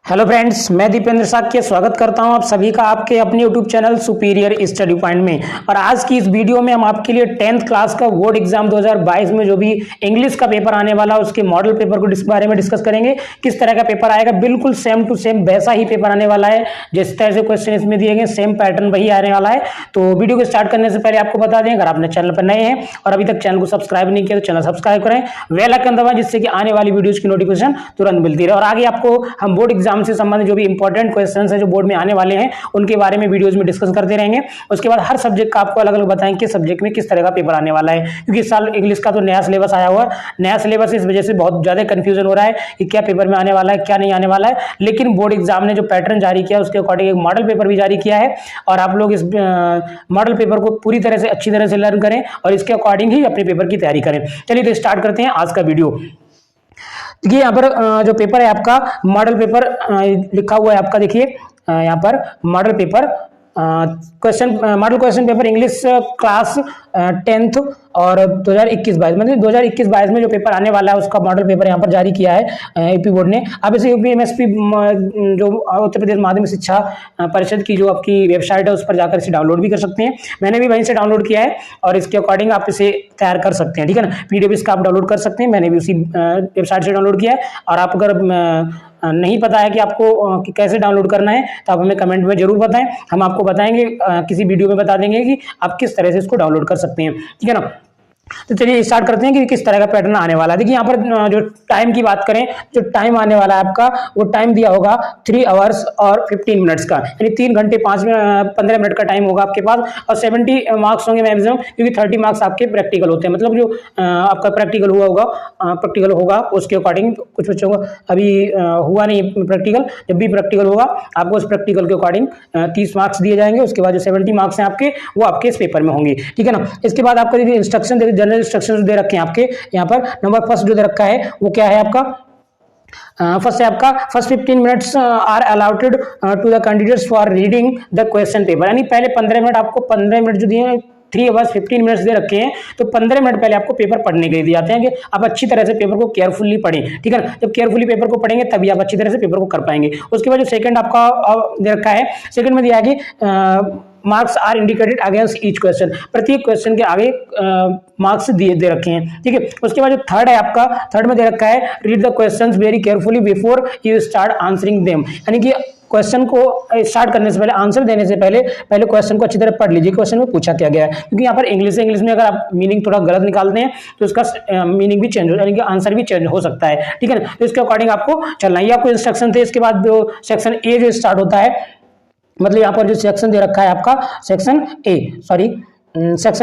Hello friends, मैं दीपेंद्र साक्य स्वागत करता हूं आप सभी का आपके अपने YouTube channel superior study point में। और आज की इस वीडियो में हम आपके लिए 10th क्लास का बोर्ड एग्जाम 2022 में जो भी इंग्लिश का पेपर आने वाला है उसके मॉडल पेपर को बारे में डिस्कस करेंगे। किस तरह का पेपर आएगा, बिल्कुल सेम टू सेम वैसा ही पेपर आने वाला है जिस तरह से क्वेश्चन इसमें दिए गए, सेम पैटर्न वही आने वाला है। तो वीडियो को स्टार्ट करने से पहले आपको बता दें, अगर आपने चैनल पर नए हैं और अभी तक चैनल को सब्सक्राइब नहीं किया तो चैनल सब्सक्राइब करें, बेल आइकन दबाएं जिससे कि आने वाली वीडियोज की नोटिफिकेशन तुरंत मिलती रहे। और आगे आपको हम बोर्ड एग्जाम से संबंधित जो भी इंपॉर्टेंट क्वेश्चंस हैं जो बोर्ड में आने वाले हैं उनके बारे में वीडियोस में डिस्कस करते रहेंगे। उसके बाद हर सब्जेक्ट का आपको अलग अलग बताएंगे कि सब्जेक्ट में किस तरह का पेपर आने वाला है, क्योंकि इस साल इंग्लिश का तो नया सिलेबस आया हुआ है। नया सिलेबस इस वजह से बहुत ज्यादा कंफ्यूजन हो रहा है कि क्या पेपर में आने वाला है क्या नहीं आने वाला है। लेकिन बोर्ड एग्जाम ने जो पैटर्न जारी किया उसके अकॉर्डिंग एक मॉडल पेपर भी जारी किया है और आप लोग इस मॉडल पेपर को पूरी तरह से अच्छी तरह से लर्न करें और इसके अकॉर्डिंग ही अपने पेपर की तैयारी करें। चलिए तो स्टार्ट करते हैं आज का वीडियो। देखिए यहाँ पर जो पेपर है आपका मॉडल पेपर लिखा हुआ है आपका, देखिए यहाँ पर model paper model question paper English class 10th और 2021-22 मतलब 2021-22 में जो पेपर आने वाला है उसका मॉडल पेपर यहाँ पर जारी किया है यूपी बोर्ड ने। आप इसे यूपी एमएसपी जो उत्तर प्रदेश माध्यमिक शिक्षा परिषद की जो आपकी वेबसाइट है उस पर जाकर इसे डाउनलोड भी कर सकते हैं। मैंने भी वहीं से डाउनलोड किया है और इसके अकॉर्डिंग आप इसे तैयार कर सकते हैं, ठीक है ना। पीडीएफ इसका आप डाउनलोड कर सकते हैं, मैंने भी उसी वेबसाइट से डाउनलोड किया है। और आप अगर नहीं पता है कि आपको कि कैसे डाउनलोड करना है तो आप हमें कमेंट में जरूर बताएं, हम आपको बताएंगे, किसी वीडियो में बता देंगे कि आप किस तरह से इसको डाउनलोड कर सकते हैं, ठीक है ना। तो चलिए स्टार्ट करते हैं कि किस तरह का पैटर्न आने वाला है। देखिए यहाँ पर जो टाइम की बात करें, जो टाइम आने वाला है आपका वो टाइम दिया होगा 3 आवर्स और 15 मिनट्स का, यानी 3 घंटे 15 मिनट का टाइम होगा आपके पास। और 70 मार्क्स होंगे मैक्सिमम, क्योंकि 30 मार्क्स आपके प्रैक्टिकल होते हैं। मतलब जो आपका प्रैक्टिकल होगा उसके अकॉर्डिंग, कुछ बच्चों को अभी हुआ नहीं प्रैक्टिकल, जब भी प्रैक्टिकल होगा आपको उस प्रैक्टिकल के अकॉर्डिंग 30 मार्क्स दिए जाएंगे। उसके बाद जो 70 मार्क्स हैं आपके वो आपके इस पेपर में होंगे, ठीक है ना। इसके बाद आपका देखिए इंस्ट्रक्शन, जनरल इंस्ट्रक्शंस दे रखे हैं आपके यहाँ पर। नंबर फर्स्ट जो दे रखा है वो क्या है आपका, फर्स्ट है आपका, first 15 minutes are allotted to the candidates for reading the question paper. यानी पहले 15 मिनट आपको 15 मिनट जो दिए हैं, 3 आवर्स 15 मिनट्स दे रखे हैं, तो 15 मिनट पहले आपको पेपर पढ़ने के लिए दिए जाते हैं कि आप अच्छी तरह से पेपर को केयरफुली पढ़ें, ठीक है ना। जब केयरफुली पेपर को पढ़ेंगे तभी आप अच्छी तरह से पेपर को कर पाएंगे। उसके बाद जो सेकंड आपका दे रखा है, सेकंड में दिया है कि marks are indicated against each question, प्रत्येक क्वेश्चन के आगे मार्क्स दे रखे हैं, ठीक है। उसके बाद जो थर्ड है आपका, थर्ड में दे रखा है read the questions very carefully before you start answering them. यानी कि क्वेश्चन को स्टार्ट करने से पहले, आंसर देने से पहले क्वेश्चन को अच्छी तरह पढ़ लीजिए, क्वेश्चन में पूछा क्या गया है। क्योंकि यहाँ पर इंग्लिश में अगर आप मीनिंग थोड़ा गलत निकालते हैं तो उसका मीनिंग भी चेंज हो, यानी कि आंसर भी चेंज हो सकता है, ठीक है ना। तो इसके अकॉर्डिंग आपको चलना है, ये आपको इंस्ट्रक्शन थे। इसके बाद जो सेक्शन ए जो स्टार्ट होता है, मतलब यहाँ पर जो सेक्शन दे रखा है आपका सेक्शन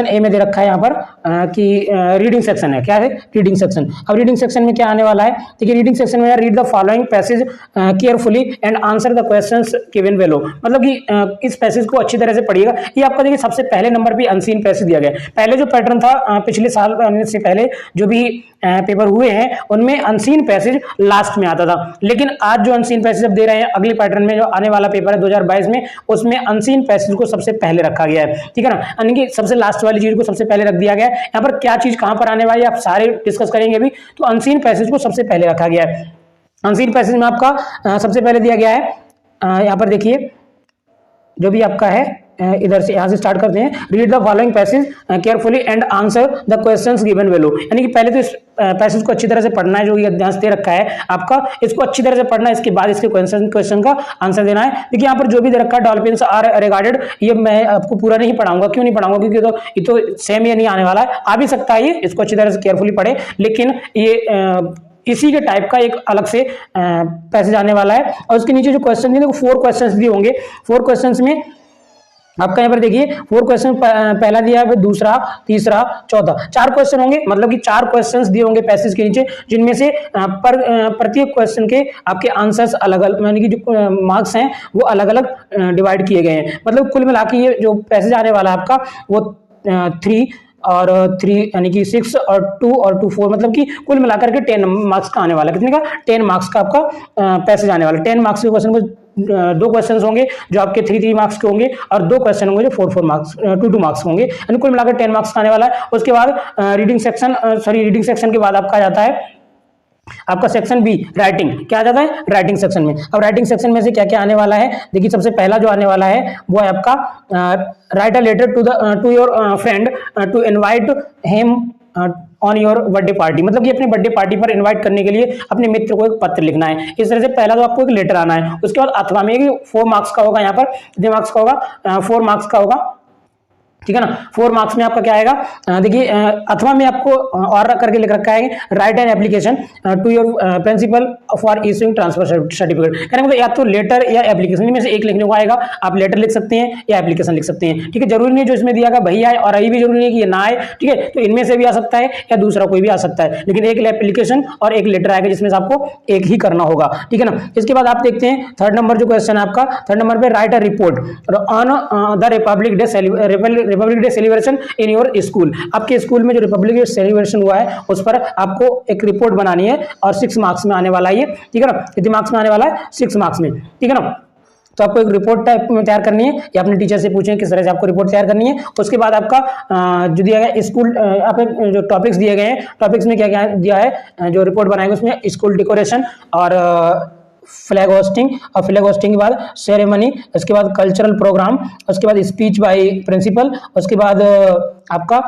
ए में दे रखा है यहाँ पर कि रीडिंग सेक्शन है। क्या है? Reading section. अब रीडिंग सेक्शन में क्या आने वाला है, देखिए रीडिंग सेक्शन में read the following passage carefully and answer the questions given below. मतलब कि इस पैसेज को अच्छी तरह से पढ़िएगा। ये आपका देखिए सबसे पहले नंबर पे अनसीन पैसेज दिया गया है। पहले जो पैटर्न था पिछले साल से पहले जो भी पेपर हुए हैं उनमें अनसीन पैसेज लास्ट में आता था, लेकिन आज जो अनसीन पैसेज अब दे रहे हैं अगले पैटर्न में जो आने वाला पेपर है 2022 में, उसमें अनसीन पैसेज को सबसे पहले रखा गया है, ठीक है ना। यानी कि सबसे लास्ट वाली चीज को सबसे पहले रख दिया गया है। यहाँ पर क्या चीज कहां पर आने वाली है आप सारे डिस्कस करेंगे अभी। तो अनसीन पैसेज को सबसे पहले रखा गया है। अनसीन पैसेज में आपका सबसे पहले दिया गया है, यहाँ पर देखिए जो भी आपका है, इधर से यहां से स्टार्ट करते हैं। Read the following passage carefully and answer the questions given below. यानी कि पहले तो इस पैसेज को अच्छी तरह से पढ़ना है, जो ये अध्याय दे रखा है आपका, इसको अच्छी तरह से पढ़ना है। इसके बाद इसके क्वेश्चन का आंसर देना है। देखिए यहाँ पर जो भी दे रखा है डॉल्फिन्स आर रिगार्डेड, ये मैं आपको पूरा नहीं पढ़ाऊंगा। क्यों नहीं पढ़ाऊंगा? क्योंकि ये तो सेम ये नहीं आने वाला है, आ भी सकता है ये, इसको अच्छी तरह से केयरफुली पढ़े। लेकिन ये इसी के टाइप का एक अलग से पैसेज आने वाला है। और उसके नीचे जो क्वेश्चन दिए 4 क्वेश्चन दिए होंगे। 4 क्वेश्चन में आपका यहाँ पर देखिए 4 क्वेश्चन पहला दिया है, दूसरा, तीसरा, चौथा, 4 क्वेश्चन होंगे। मतलब कि 4 क्वेश्चंस दिए होंगे पैसेज के नीचे, जिनमें से प्रत्येक क्वेश्चन के आपके आंसर्स अलग अलग, यानी कि जो मार्क्स हैं वो अलग अलग डिवाइड किए गए हैं। मतलब कुल मिला के ये जो पैसेज आने वाला है आपका वो 3 और 3 यानी कि 6 और 2 और 2 4 मतलब कि कुल मिलाकर के 10 मार्क्स का आने वाला है। कितने का? 10 मार्क्स का आपका पैसेज आने वाला है। 10 मार्क्स के क्वेश्चन को दो क्वेश्चंस होंगे जो आपके 3 मार्क्स के होंगे और दो क्वेश्चन होंगे जो 4 मार्क्स 2 मार्क्स होंगे, यानी कुल मिलाकर 10 मार्क्स का आने वाला है। उसके बाद रीडिंग सेक्शन के बाद आपका आ जाता है आपका सेक्शन बी राइटिंग। क्या आ जाता है? राइटिंग सेक्शन में। अब राइटिंग सेक्शन में से क्या क्या आने वाला है? देखिए सबसे पहला जो आने वाला है वो है आपका write a letter to your friend to invite him on your birthday party, मतलब कि अपने बर्थडे पार्टी पर इनवाइट करने के लिए अपने मित्र को एक पत्र लिखना है। इस तरह से पहला तो आपको एक लेटर आना है। उसके बाद अथवा में 4 मार्क्स का होगा, यहाँ पर कितने मार्क्स का होगा? 4 मार्क्स का होगा, ठीक है ना। 4 मार्क्स में आपका क्या आएगा? देखिए अथवा में आपको और करके लिख रखा है write an application to your principal for issuing transfer certificate, कहने मतलब या तो लेटर या एप्लीकेशन में से एक लिखने को आएगा। आप लेटर लिख सकते हैं या एप्लीकेशन लिख सकते हैं, ठीक है। जरूरी नहीं जो इसमें दिया गया वही आए और अभी भी जरूरी नहीं कि ये ना आए, ठीक है। तो इनमें से भी आ सकता है या दूसरा कोई भी आ सकता है, लेकिन एक एप्लीकेशन और एक लेटर आएगा जिसमें से आपको एक ही करना होगा, ठीक है ना। इसके बाद आप देखते हैं थर्ड नंबर जो क्वेश्चन है आपका, थर्ड नंबर पे right a report on the Republic day celebration in your school. आपके स्कूल में जो रिपब्लिक डे सेलिब्रेशन हुआ है उस पर आपको एक रिपोर्ट बनानी है और 6 मार्क्स में आने वाला है ये, ठीक है ना। कितने मार्क्स में आने वाला है? 6 मार्क्स में, ठीक है ना। तो आपको एक रिपोर्ट टाइप में तैयार करनी है या अपने टीचर से पूछें किस तरह से आपको रिपोर्ट तैयार करनी है। उसके बाद आपका जो दिया गया स्कूल आप जो टॉपिक्स दिए गए हैं, टॉपिक्स में क्या क्या दिया है जो रिपोर्ट बनाएंगे उसमें स्कूल डेकोरेशन और फ्लैग होस्टिंग, और फ्लैग होस्टिंग के बाद सेरेमनी, उसके बाद कल्चरल प्रोग्राम, उसके बाद स्पीच बाय प्रिंसिपल, उसके बाद आपका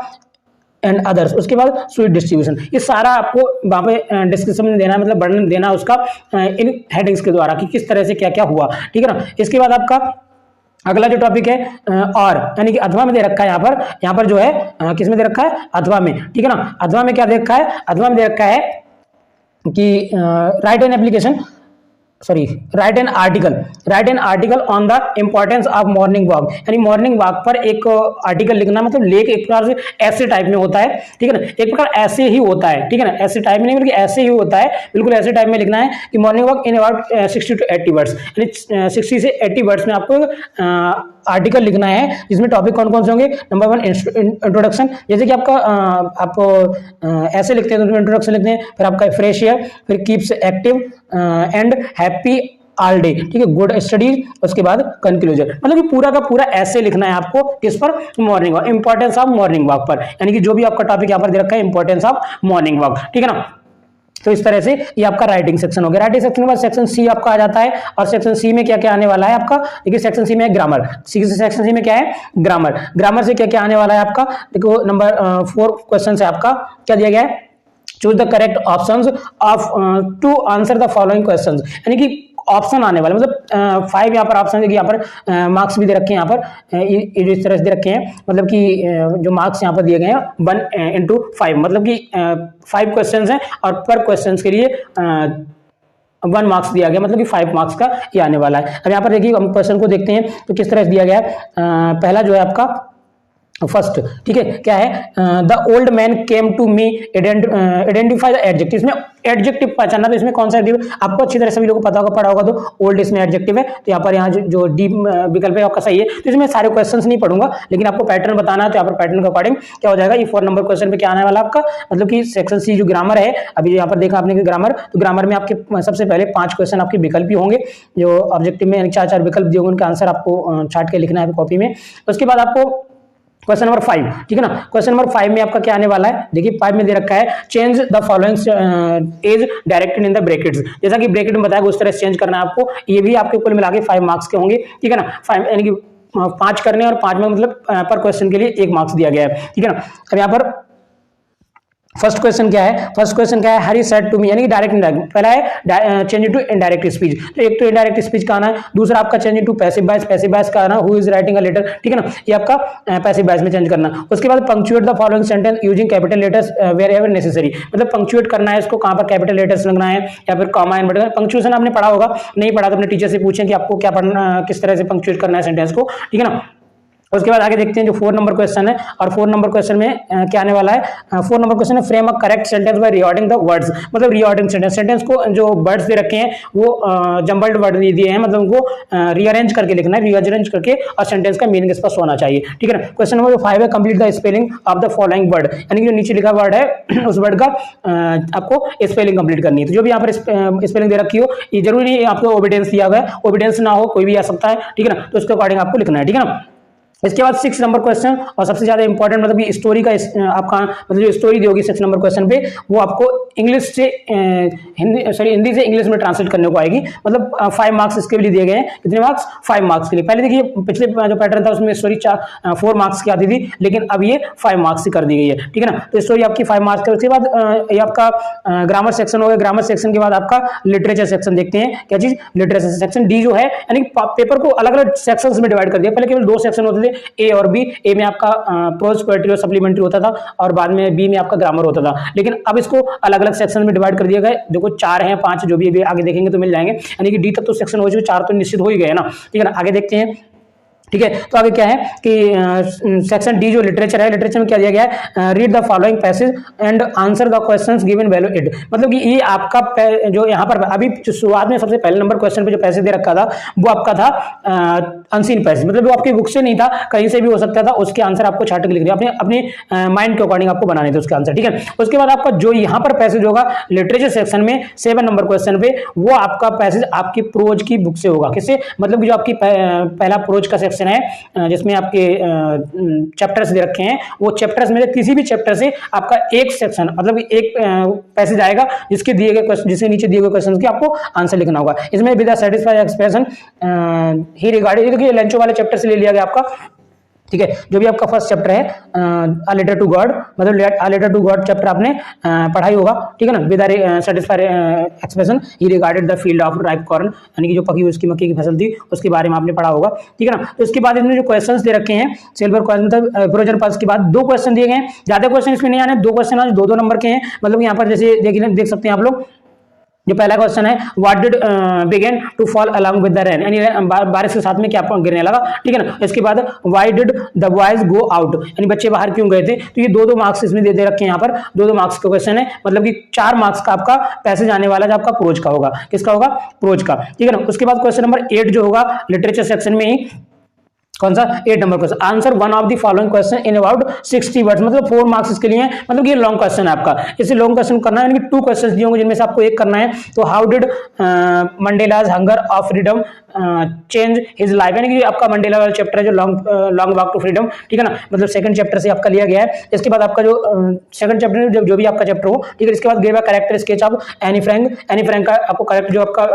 एंड अदर्स, उसके बाद स्वीट डिस्ट्रीब्यूशन। ये सारा आपको वहाँ पे डिस्क्रिप्शन में देना है, मतलब वर्णन देना उसका इन हेडिंग्स के द्वारा कि किस तरह से क्या क्या हुआ, ठीक है ना। इसके बाद आपका अगला जो टॉपिक है और यानी कि अथवा में दे रखा है यहाँ पर जो है किस में दे रखा है? अथवा में, ठीक है ना। अथवा में क्या दे रखा है? अथवा में दे रखा है कि right an application right an article on the importance of morning walk, यानी मॉर्निंग वॉक पर एक आर्टिकल लिखना, मतलब लेख एक प्रकार से ऐसे टाइप में होता है, ठीक है ना। एक प्रकार ऐसे ही होता है, ठीक है ना। ऐसे टाइप में नहीं बल्कि ऐसे ही होता है, बिल्कुल ऐसे टाइप में लिखना है कि morning walk in about 60 to 80 words, यानी 60 से 80 वर्ड्स में आपको आर्टिकल लिखना है जिसमें टॉपिक कौन कौन से होंगे? नंबर 1 इंट्रोडक्शन, जैसे कि आपका आप ऐसे लिखते हैं तो इंट्रोडक्शन लिखते हैं, फिर आपका फ्रेश एयर, फिर keeps active and happy all day, ठीक है, गुड स्टडीज, उसके बाद कंक्लूजन। मतलब कि पूरा का पूरा ऐसे लिखना है आपको किस पर? Morning walk, importance of morning walk पर, यानी कि जो भी आपका टॉपिक यहाँ पर दे रखा है इंपॉर्टेंस ऑफ मॉर्निंग वॉक, ठीक है ना। तो इस तरह से ये आपका राइटिंग सेक्शन हो गया। राइटिंग सेक्शन के बाद सेक्शन सी आपका आ जाता है, और सेक्शन सी में क्या क्या आने वाला है आपका? देखिए सेक्शन सी में है ग्रामर। सेक्शन सी में क्या है? ग्रामर। ग्रामर से क्या क्या आने वाला है आपका? देखो नंबर 4 क्वेश्चन है आपका, क्या दिया गया है? Choose the correct options of to answer the following questions, यानी कि ऑप्शन आने वाले, मतलब 5 यहाँ पर ऑप्शन देखिए, यहाँ पर मार्क्स भी दे रखे हैं, यहाँ पर ये जो इस तरह से दे रखे हैं, मतलब कि जो मार्क्स यहाँ पर दिए गए हैं 1/5, मतलब कि 5 क्वेश्चन हैं और पर क्वेश्चन के लिए 1 मार्क्स दिया गया, मतलब कि 5 मार्क्स का ये आने वाला है। अब यहाँ पर देखिए हम क्वेश्चन को देखते हैं तो किस तरह से दिया गया है। पहला जो है आपका फर्स्ट, ठीक है, क्या है? The old man came to me identify the adjective, इसमें एडजेक्टिव पहचानना, तो इसमें कौन सा एडजेक्टिव आपको अच्छी तरह सभी लोगों को पता होगा, पढ़ा होगा, तो ओल्ड इसमें एडजेक्टिव है, तो यहाँ पर जो डी विकल्प है आपका सही है। तो इसमें सारे क्वेश्चंस नहीं पढ़ूंगा, लेकिन आपको पैटर्न बताना है, तो यहाँ पर पैटर्न के अकॉर्डिंग क्या हो जाएगा? ये 4 नंबर क्वेश्चन पे क्या आने वाला आपका, मतलब कि सेक्शन सी जो ग्रामर है, अभी यहाँ पर देखा आपने कि ग्रामर, तो ग्रामर में आपके सबसे पहले 5 क्वेश्चन आपके विकल्प ही होंगे, जो ऑब्जेक्टिव में 4-4 विकल्प दिए होंगे, उनका आंसर आपको छाट के लिखना है कॉपी में। उसके बाद आपको क्वेश्चन नंबर 5, ठीक है ना। क्वेश्चन नंबर 5 में आपका क्या आने वाला है? देखिए 5 में दे रखा है change the following is directed in the brackets, जैसा कि ब्रैकेट में बताया उस तरह से चेंज करना है आपको। ये भी आपके कुल मिला के 5 मार्क्स के होंगे, ठीक है ना। 5 यानी कि 5 करने और 5 में मतलब पर क्वेश्चन के लिए 1 मार्क्स दिया गया है, ठीक है ना। अब यहाँ पर फर्स्ट क्वेश्चन क्या है? फर्स्ट क्वेश्चन क्या है? हरी सेड टू मी, यानी डायरेक्ट इनडायरेक्ट। पहला है चेंज इनटू इनडायरेक्ट स्पीच, तो एक तो इनडायरेक्ट स्पीच का आना है, दूसरा आपका चेंज इनटू पैसिव वॉइस का आना, who is writing a letter, ठीक है ना, ये आपका पैसिव वॉइस में चेंज करना। उसके बाद punctuate the following sentence using capital letters wherever necessary, मतलब पंक्चुएट करना है इसको, कहां पर कैपिटल लेटर्स लगना है या फिर कॉमा इन्वर्टर। पंक्चुएशन आपने पढ़ा होगा, नहीं पढ़ा तो अपने टीचर से पूछें कि आपको क्या पढ़ना, किस तरह से पंक्चुएट करना है सेंटेंस को, ठीक है ना। उसके बाद आगे देखते हैं जो 4 नंबर क्वेश्चन है, और 4 नंबर क्वेश्चन में क्या आने वाला है। 4 नंबर क्वेश्चन है frame a correct sentence by reordering the words, मतलब रीऑर्डरिंग सेंटेंस को जो वर्ड्स दे रखे हैं वो जंबल्ड वर्ड दिए हैं, मतलब उनको रीअरेंज करके लिखना है, रीअरेंज करके, और सेंटेंस का मीनिंग स्पष्ट होना चाहिए, ठीक है ना। क्वेश्चन नंबर 5 है complete the spelling of the following word, यानी कि जो नीचे लिखा वर्ड है उस वर्ड का आपको स्पेलिंग कंप्लीट करनी है। तो जो भी यहाँ पर स्पेलिंग दे रखी हो, ये जरूरी नहीं आपको ओबीडियंस दिया हुआ है, ओबीडियंस ना हो कोई भी आ सकता है, ठीक है ना, तो उसके अकॉर्डिंग आपको लिखना है, ठीक है ना। इसके बाद 6 नंबर क्वेश्चन, और सबसे ज्यादा इंपॉर्टेंट, मतलब कि स्टोरी का आपका मतलब जो स्टोरी दी होगी 6 नंबर क्वेश्चन पे, वो आपको इंग्लिश से हिंदी से इंग्लिश में ट्रांसलेट करने को आएगी, मतलब 5 मार्क्स इसके लिए दिए गए हैं। कितने मार्क्स? 5 मार्क्स के लिए। पहले देखिए पिछले जो पैटर्न था उसमें स्टोरी 4 मार्क्स की आती थी, लेकिन अब ये 5 मार्क्स की कर दी गई है, ठीक है ना। तो स्टोरी आपकी 5 मार्क्स की। उसके बाद ये आपका ग्रामर सेक्शन हो गया। ग्रामर सेक्शन के बाद आपका लिटरेचर सेक्शन देखते हैं, क्या चीज? लिटरेचर सेक्शन डी जो है, यानी पेपर को अलग अलग सेक्शंस में डिवाइड कर दिया। पहले केवल 2 सेक्शन होते थे, ए और बी। ए में आपका प्रोज, पोएट्री और सप्लीमेंट्री होता था, और बाद में बी में आपका ग्रामर होता था, लेकिन अब इसको अलग अलग सेक्शन में डिवाइड कर दिया गया। देखो 4 हैं, 5 जो भी आगे देखेंगे तो मिल जाएंगे, यानी कि डी तक तो सेक्शन हो चुके, 4 तो निश्चित हो ही गए ना, ठीक है ना। आगे देखते हैं, ठीक है। तो आगे क्या है कि सेक्शन डी जो लिटरेचर है, लिटरेचर में क्या दिया गया है? Read the following passage and answer the questions given value it, मतलब कि ये आपका जो यहाँ पर अभी शुरुआत में सबसे पहले नंबर क्वेश्चन पे जो पैसेज दे रखा था वो आपका था अनसीन पैसेज, मतलब वो आपकी बुक से नहीं था, कहीं से भी हो सकता था, उसके आंसर आपको छाट के लिख दिया, अपने माइंड के अकॉर्डिंग आपको बनाने थे उसके आंसर, ठीक है। उसके बाद आपका जो यहाँ पर पैसेज होगा लिटरेचर सेक्शन में 7 नंबर क्वेश्चन पे, वो आपका पैसेज आपकी प्रोज की बुक से होगा। किससे? मतलब जो आपकी पहला प्रोज का सेक्शन है जिसमें आपके चैप्टर्स दे रखे हैं, वो चैप्टर्स में किसी भी चैप्टर से आपका एक सेक्शन, मतलब एक पैसेज आएगा जिसके दिए गए क्वेश्चन, जिसके नीचे दिए गए क्वेश्चन की आपको आंसर लिखना होगा। इसमें with the satisfied expression he regarding, देखिए लेंचो वाले चैप्टर से ले लिया गया आपका, ठीक है। जो भी आपका फर्स्ट चैप्टर है अ लेटर टू गॉड, मतलब a letter to God chapter आपने पढ़ाई होगा, ठीक है ना। With satisfied expression he regarded the field of ripe corn, यानी कि जो पकी हुई उसकी मक्की की फसल थी उसके बारे में आपने पढ़ा होगा, ठीक है ना। तो इसके बाद इसमें जो क्वेश्चंस दे रखे हैं सिल्वर कॉइन, मतलब प्रोजन पास के बाद 2 क्वेश्चन दिए गए हैं, ज्यादा क्वेश्चन इसमें नहीं आने, 2 क्वेश्चन आज 2-2 नंबर के हैं। मतलब यहाँ पर जैसे देख सकते हैं आप लोग, जो पहला क्वेश्चन है what did began to fall along with the rain, यानी बारिश के साथ में क्या गिरने लगा, ठीक है ना। इसके बाद why did the boys go out, यानी बच्चे बाहर क्यों गए थे। तो ये 2-2 मार्क्स इसमें दे रखे हैं, यहाँ पर 2-2 मार्क्स का क्वेश्चन है, मतलब कि 4 मार्क्स का आपका पैसेज आने वाला जो आपका प्रोज का होगा। किसका होगा? प्रोज का, ठीक है ना। उसके बाद क्वेश्चन नंबर 8 जो होगा लिटरेचर सेक्शन में ही, कौन सा? 8 number question, answer one of the following question in about 60 words, मतलब 4 मार्क्स इसके लिए है, मतलब ये लॉन्ग क्वेश्चन है आपका। इसे लॉन्ग क्वेश्चन करना है, यानी कि 2 क्वेश्चन दिए होंगे जिनमें से आपको एक करना है। तो how did Mandela's hunger of freedom change his life, यानी कि आपका मंडेला वाला चैप्टर है जो लॉन्ग वॉक टू फ्रीडम, ठीक है ना, मतलब सेकंड चैप्टर से आपका लिया गया है। इसके बाद आपका जो सेकंड चैप्टर जो भी आपका चैप्टर हो, ठीक है। इसके बाद give a character sketch of Anne Frank का आपको करेक्ट जो आपका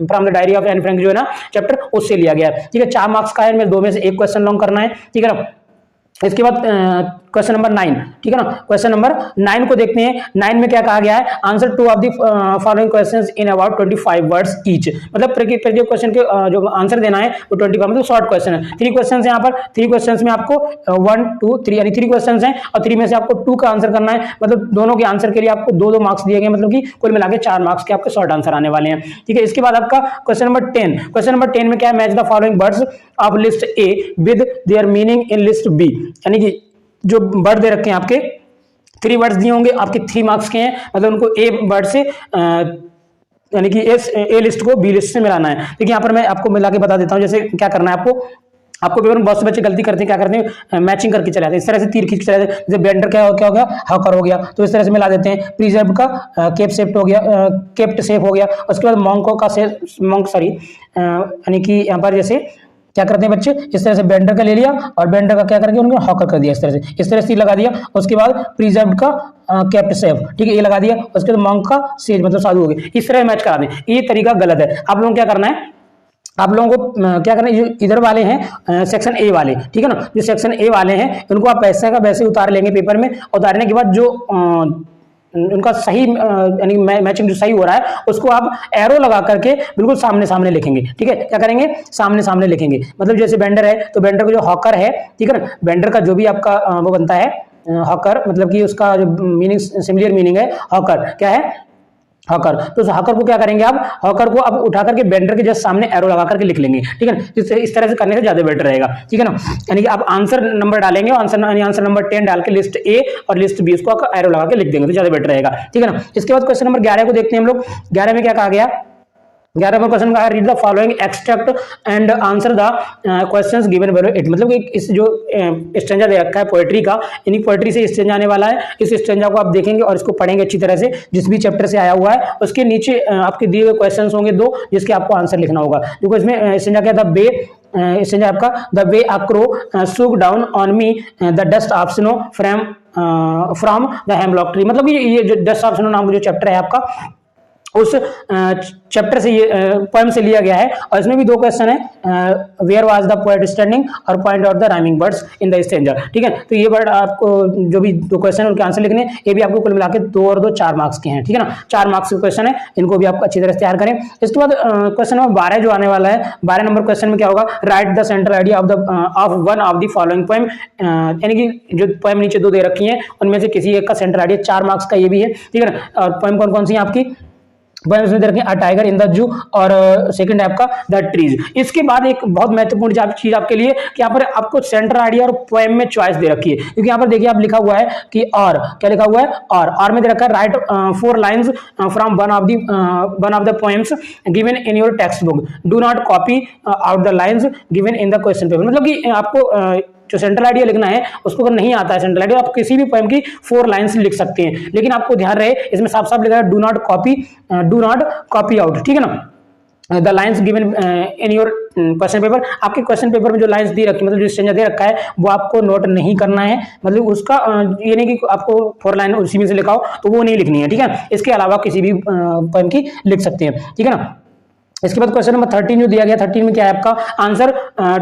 from the diary of Anne Frank जो है ना चैप्टर, उससे लिया गया है, ठीक है। 4 मार्क्स का है, इनमें 2 में से एक क्वेश्चन लॉन्ग करना है, ठीक है ना। इसके बाद क्वेश्चन नंबर 9, ठीक है ना। क्वेश्चन नंबर 9 को देखते हैं। 9 में क्या कहा गया है? Answer 2 of the following questions in about 25 words each, मतलब प्रत्येक क्वेश्चन के जो आंसर देना है वो 25, मतलब शॉर्ट क्वेश्चन है। 3 क्वेश्चन है यहाँ पर, 3 क्वेश्चन में आपको 1, 2, 3 यानी 3 क्वेश्चन है, और 3 में से आपको 2 का आंसर करना है, मतलब दोनों के आंसर के लिए आपको 2-2 मार्क्स दिए गए, मतलब कि कुल मिला के 4 मार्क्स के आपके शॉर्ट आंसर आने वाले हैं, ठीक है। इसके बाद आपका क्वेश्चन नंबर 10, क्वेश्चन नंबर 10 में क्या है? Match the following words of list A with their meaning in list B, यानी कि जो वर्ड दे रखे हैं आपके 3 वर्ड्स दिए होंगे आपके 3 मार्क्स के हैं, मतलब उनको ए वर्ड से यानी कि ए लिस्ट को बी लिस्ट से मिलाना है। देखिए यहाँ पर मैं आपको मिला के बता देता हूँ, जैसे क्या करना है आपको पेपर में बहुत से बच्चे गलती करते हैं, क्या करते हैं? मैचिंग करके चलाते हैं, इस तरह से तीर खींच के चलाते हैं। जैसे बेंडर क्या हो गया, हॉकर हो गया, तो इस तरह से मिला देते हैं। प्रिजर्व का केप सेफ्ट हो गया, केप्ट सेफ हो गया। उसके बाद मॉन्को का यानी कि यहाँ पर जैसे क्या करते हैं बच्चे, इस तरह से बेंडर का ले लिया और बेंडर का क्या करके उनको हॉकर कर दिया, इस तरह से लगा दिया। उसके बाद प्रिजर्व का केप्ट सेफ, ठीक है, ये लगा दिया। उसके बाद मॉन्क का सेज, मतलब साधु हो गया, इस तरह मैच करा दें। ये तरीका गलत है। आप लोगों को क्या करना है? आप लोगों को क्या करना है? जो इधर वाले हैं सेक्शन ए वाले, ठीक है ना, जो सेक्शन ए वाले हैं उनको आप वैसे का वैसे उतार लेंगे पेपर में। उतारने के बाद जो उनका सही यानी मैचिंग जो सही हो रहा है उसको आप एरो लगा करके बिल्कुल सामने सामने लिखेंगे, ठीक है। क्या करेंगे? सामने सामने लिखेंगे, मतलब जैसे बेंडर है तो बेंडर का जो हॉकर है, ठीक है ना, बेंडर का जो भी आपका वो बनता है हॉकर, मतलब कि उसका जो मीनिंग सिमिलर मीनिंग है हॉकर, क्या है? हॉकर, तो उस हॉकर को क्या करेंगे आप, हॉकर को अब उठा करके बेंडर के जस्ट सामने एरो लगा करके लिख लेंगे, ठीक है ना। इस तरह से करने से ज्यादा बेटर रहेगा, ठीक है ना। यानी कि आप आंसर नंबर डालेंगे, आंसर नंबर 10 डाल के लिस्ट ए और लिस्ट बी उसको एरो लगा के लिख देंगे तो ज्यादा बेटर रहेगा, ठीक है ना। इसके बाद क्वेश्चन नंबर 11 को देखते हैं हम लोग। 11 में क्या कहा गया, 11 नंबर क्वेश्चन का read the following extract and answer the questions given below it. मतलब इस जो स्टेंजा दे रखा है पोएट्री का, इन्हीं पोएट्री से स्टेंजा आने वाला है। इस स्टेंजा को आप देखेंगे और इसको पढ़ेंगे अच्छी तरह से, जिस भी चैप्टर से आया हुआ है उसके नीचे आपके दिए हुए क्वेश्चंस होंगे 2 जिसके आपको आंसर लिखना होगा। देखो इसमें स्टेंजा क्या था, बे स्टेंजा आपका the way a crow shook down on me the dust of snow from the hemlock tree. मतलब ये जो डस्ट ऑफ स्नो नाम का जो चैप्टर है आपका, उस चैप्टर से ये पोएम से लिया गया है। और इसमें भी 2 क्वेश्चन है, where was the poet standing और point out the rhyming words in the stanza, ठीक है। तो ये वर्ड आपको जो भी 2 क्वेश्चन है उनके आंसर लिखने, ये भी आपको कुल मिला के 2 और 2 4 मार्क्स के हैं, ठीक है ना। 4 मार्क्स के क्वेश्चन है, इनको भी आप अच्छी तरह से तैयार करें। इसके बाद क्वेश्चन नंबर 12 जो आने वाला है, 12 नंबर क्वेश्चन में क्या होगा, right the central idea of one of the following poem. यानी कि जो पोएम नीचे 2 दे रखी है उनमें से किसी एक का सेंट्रल आइडिया, 4 मार्क्स का ये भी है, ठीक है ना। और पोएम कौन कौन सी है आपकी, इसमें देखें a tiger in the zoo और सेकंड आपका द ट्रीज। इसके बाद एक बहुत महत्वपूर्ण चीज आपके लिए कि यहाँ पर आपको सेंटर आइडिया और पोएम में चॉइस दे रखी है, क्योंकि यहाँ पर देखिए आप लिखा हुआ है कि और क्या लिखा हुआ है, और में दे रखा है right 4 lines from one of the poems given in your text book, do not copy out the lines given in the question paper. मतलब कि आपको जो सेंट्रल आइडिया लिखना है उसको अगर नहीं आता है सेंट्रल आइडिया, आप किसी भी पोएम की 4 लाइंस लिख सकते हैं, लेकिन आपको ध्यान रहे इसमें साफ साफ लिखा है डू नॉट कॉपी आउट, ठीक है ना, the lines given in your question paper. आपके क्वेश्चन पेपर में जो लाइंस दी रखी, मतलब जो स्टेंजा दे रखा है वो आपको नोट नहीं करना है, मतलब उसका ये नहीं कि आपको 4 लाइन उसी में से लिखाओ तो वो नहीं लिखनी है, ठीक है। इसके अलावा किसी भी पोएम की लिख सकते हैं, ठीक है ना। इसके बाद क्वेश्चन नंबर 13 जो दिया गया, 13 में क्या है आपका answer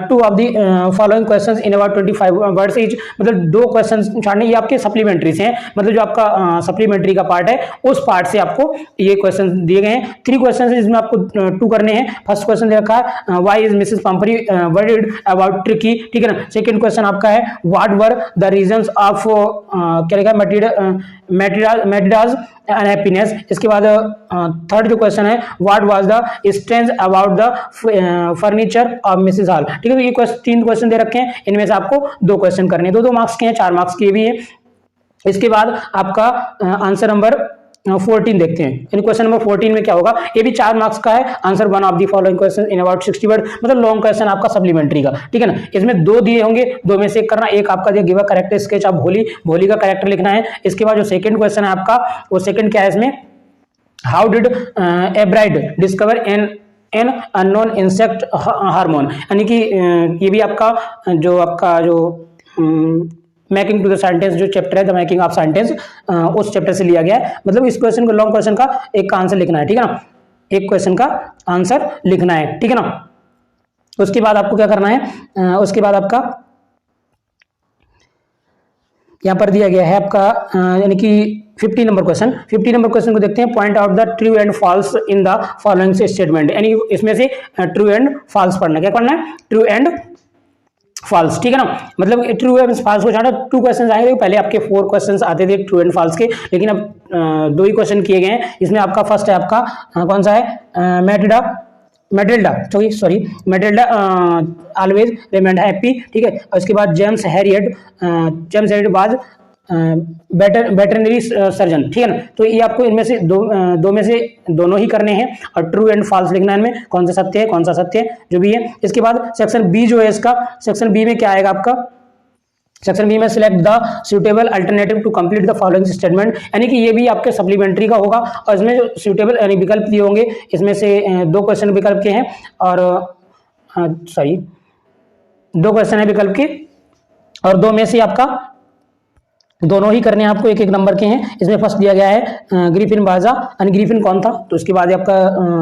2 of the following questions in about 25 words each. मतलब 2 क्वेश्चंस छाड़ने, ये आपके सप्लीमेंट्री से हैं, मतलब जो आपका सप्लीमेंट्री का पार्ट है उस पार्ट से आपको ये क्वेश्चन दिए गए हैं। 3 क्वेश्चन जिसमें आपको 2 करने हैं। फर्स्ट क्वेश्चन देखा है why is Mrs Pumphrey worried about Tricki, ठीक है ना। सेकंड क्वेश्चन आपका है what were the reasons of क्या लिखा है मेटिडाज अनहैप्पीनेस। इसके बाद थर्ड जो क्वेश्चन है what was the strange about the furniture of Mrs hall, ठीक है। ये 3 क्वेश्चन दे रखे हैं, इनमें से आपको 2 क्वेश्चन करने हैं, 2-2 मार्क्स के हैं, 4 मार्क्स के भी है। इसके बाद आपका आंसर नंबर 14 देखते हैं। इन क्वेश्चन नंबर 14 में क्या होगा, ये भी 4 मार्क्स का है। Answer 1 of the following question in about 60 word, मतलब लॉन्ग क्वेश्चन आपका सप्लीमेंट्री का, ठीक है ना। इसमें 2 दिए होंगे, 2 में से एक करना, एक आपका दिया give a character sketch of भोली का करेक्टर लिखना है। इसके बाद जो सेकंड क्वेश्चन है आपका, वो सेकंड क्या है इसमें, how did a bride discover an unknown insect hormone. यानी कि ये भी आपका जो मेकिंग टू द सेंटेंस जो चैप्टर है द मेकिंग ऑफ सेंटेंस, उस चैप्टर से लिया गया है। मतलब इस क्वेश्चन को लॉन्ग क्वेश्चन का एक का आंसर लिखना है, ठीक है ना, एक क्वेश्चन का आंसर लिखना है, ठीक है ना। उसके बाद आपको क्या करना है, उसके बाद आपका यहाँ पर दिया गया है आपका यानी कि 50 नंबर क्वेश्चन। 50 नंबर क्वेश्चन को देखते हैं, point out the true and falls in the following statement. यानी इसमें से ट्रू एंड फॉल्स पढ़ना, क्या पढ़ना है, ट्रू एंड फॉल्स, ठीक है ना। मतलब ट्रू एंड फॉल्स को छाड़ा 2 क्वेश्चन आए थे, पहले आपके 4 क्वेश्चन आते थे ट्रू एंड फॉल्स के, लेकिन अब 2 ही क्वेश्चन किए गए हैं। इसमें आपका फर्स्ट है आपका कौन सा है, मेटिल्डा ऑलवेज रिमेंड हैप्पी, ठीक है। और इसके बाद James Harriet was veterinary surgeon, ठीक है ना। तो ये आपको इनमें से दो में से दोनों ही करने हैं और ट्रू एंड फॉल्स लिखना है इनमें, कौन सा सत्य है कौन सा सत्य है जो भी है। इसके बाद सेक्शन बी जो है इसका, सेक्शन बी में क्या आएगा आपका, सेक्शन बी में select the suitable alternative to complete the following statement. यानी कि ये भी आपके सप्लीमेंट्री का होगा और इसमें जो सुटेबल यानी विकल्प दिए होंगे, इसमें से 2 क्वेश्चन विकल्प के हैं और 2 क्वेश्चन है विकल्प के और 2 में से आपका दोनों ही करने हैं आपको, 1-1 नंबर के हैं। इसमें फर्स्ट दिया गया है ग्रिफिन बाजा, यानी ग्रिफिन कौन था, तो उसके बाद आपका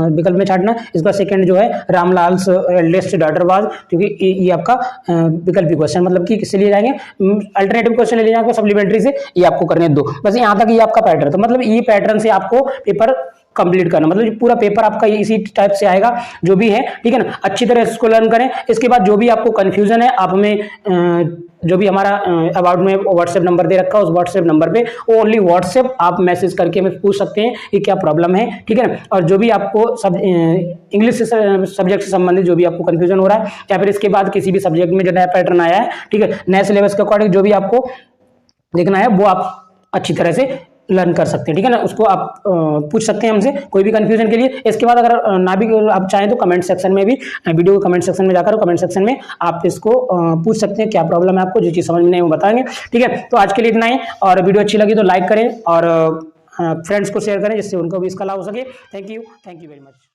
विकल्प में छाटना। इसका सेकंड जो है रामलाल एल्डेस्ट डॉटर वाज, क्योंकि ये आपका विकल्पी क्वेश्चन, मतलब कि किससे लिए जाएंगे, अल्टरनेटिव क्वेश्चन ले जाएंगे सप्लीमेंट्री से, ये आपको करने 2 बस। यहाँ तक ये आपका पैटर्न, तो मतलब ये पैटर्न से आपको पेपर कंप्लीट करना, मतलब पूरा पेपर आपका इसी टाइप से आएगा जो भी है, ठीक है ना। अच्छी तरह इसको लर्न करें। इसके बाद जो भी आपको कंफ्यूजन है आप हमें जो भी हमारा अबाउट में व्हाट्सएप नंबर दे रखा है, उस व्हाट्सएप नंबर पे ओनली व्हाट्सएप आप मैसेज करके हमें पूछ सकते हैं कि क्या प्रॉब्लम है, ठीक है ना। और जो भी आपको सब इंग्लिश सब्जेक्ट से संबंधित जो भी आपको कंफ्यूजन हो रहा है, या फिर इसके बाद किसी भी सब्जेक्ट में जो नया पैटर्न आया है, ठीक है, नए सिलेबस के अकॉर्डिंग जो भी आपको देखना है वो आप अच्छी तरह से लर्न कर सकते हैं, ठीक है ना। उसको आप पूछ सकते हैं हमसे कोई भी कंफ्यूजन के लिए। इसके बाद अगर ना भी आप चाहें तो कमेंट सेक्शन में भी, वीडियो के कमेंट सेक्शन में जाकर कमेंट सेक्शन में आप इसको पूछ सकते हैं क्या प्रॉब्लम है आपको, जो चीज़ समझ में नहीं वो बताएंगे, ठीक है। तो आज के लिए इतना ही, और वीडियो अच्छी लगी तो लाइक करें और फ्रेंड्स को शेयर करें जिससे उनको भी इसका लाभ हो सके। Thank you very much.